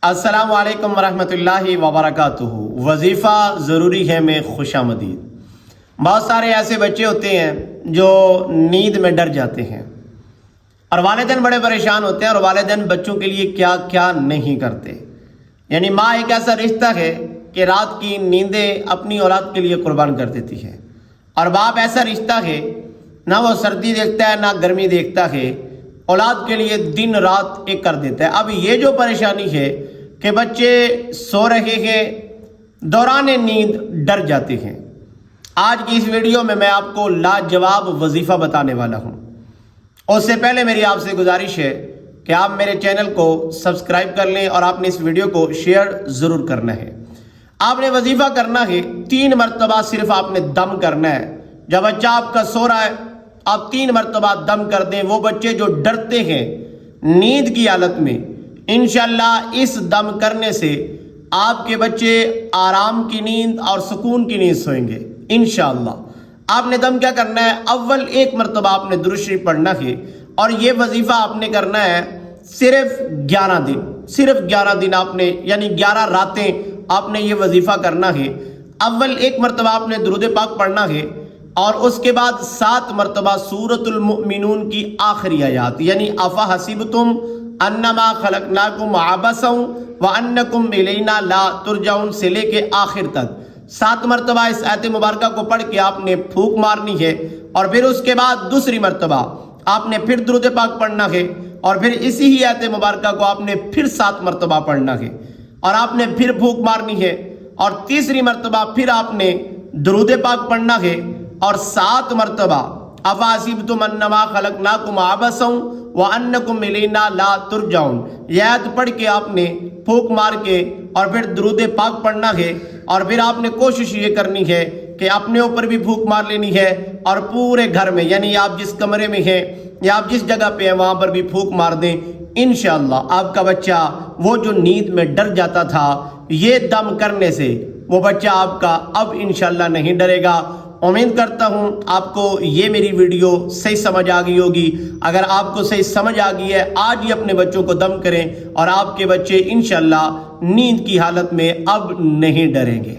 السلام علیکم ورحمۃ اللہ وبرکاتہ۔ وظیفہ ضروری ہے میں خوش آمدید۔ بہت سارے ایسے بچے ہوتے ہیں جو نیند میں ڈر جاتے ہیں اور والدین بڑے پریشان ہوتے ہیں، اور والدین بچوں کے لیے کیا کیا نہیں کرتے۔ یعنی ماں ایک ایسا رشتہ ہے کہ رات کی نیندیں اپنی اولاد کے لیے قربان کر دیتی ہے، اور باپ ایسا رشتہ ہے نہ وہ سردی دیکھتا ہے نہ گرمی دیکھتا ہے، اولاد کے لیے دن رات ایک کر دیتا ہے۔ اب یہ جو پریشانی ہے کہ بچے سو رہے ہیں، دوران نیند ڈر جاتے ہیں، آج کی اس ویڈیو میں آپ کو لاجواب وظیفہ بتانے والا ہوں۔ اس سے پہلے میری آپ سے گزارش ہے کہ آپ میرے چینل کو سبسکرائب کر لیں، اور آپ نے اس ویڈیو کو شیئر ضرور کرنا ہے۔ آپ نے وظیفہ کرنا ہے 3 مرتبہ، صرف آپ نے دم کرنا ہے۔ جب بچہ آپ کا سو رہا ہے، آپ 3 مرتبہ دم کر دیں۔ وہ بچے جو ڈرتے ہیں نیند کی حالت میں، انشاءاللہ اس دم کرنے سے آپ کے بچے آرام کی نیند اور سکون کی نیند سوئیں گے انشاءاللہ۔ آپ نے دم کیا کرنا ہے؟ اول 1 مرتبہ آپ نے درود شریف پڑھنا ہے، اور یہ وظیفہ آپ نے کرنا ہے صرف 11 دن، صرف 11 دن آپ نے، یعنی 11 راتیں آپ نے یہ وظیفہ کرنا ہے۔ اول 1 مرتبہ آپ نے درود پاک پڑھنا ہے، اور اس کے بعد 7 مرتبہ سورۃ المؤمنون کی آخری آیات، یعنی افحسبتم انما خلقناکم عبثا وانکم الینا لا ترجعون سے لے کے آخر تک 7 مرتبہ اس آیت مبارکہ کو پڑھ کے آپ نے پھونک مارنی ہے، اور پھر اس کے بعد دوسری مرتبہ آپ نے پھر درود پاک پڑھنا ہے، اور پھر اسی ہی آیت مبارکہ کو آپ نے پھر 7 مرتبہ پڑھنا ہے، اور آپ نے پھر پھونک مارنی ہے، اور تیسری مرتبہ پھر آپ نے درود پاک پڑھنا ہے، اور 7 مرتبہ افحسبتم انما خلقناکم عبثا وانکم الینا لا ترجعون، یہ آیت پڑھ کے آپ نے پھونک مار کے اور پھر درود پاک پڑھنا ہے، اور پھر آپ نے کوشش یہ کرنی ہے کہ اپنے اوپر بھی پھونک مار لینی ہے، اور پورے گھر میں، یعنی آپ جس کمرے میں ہیں یا آپ جس جگہ پہ ہیں وہاں پر بھی پھونک مار دیں۔ انشاءاللہ آپ کا بچہ وہ جو نیند میں ڈر جاتا تھا، یہ دم کرنے سے وہ بچہ آپ کا اب انشاءاللہ نہیں ڈرے گا۔ امید کرتا ہوں آپ کو یہ میری ویڈیو صحیح سمجھ آ گئی ہوگی۔ اگر آپ کو صحیح سمجھ آ گئی ہے، آج ہی اپنے بچوں کو دم کریں، اور آپ کے بچے انشاءاللہ نیند کی حالت میں اب نہیں ڈریں گے۔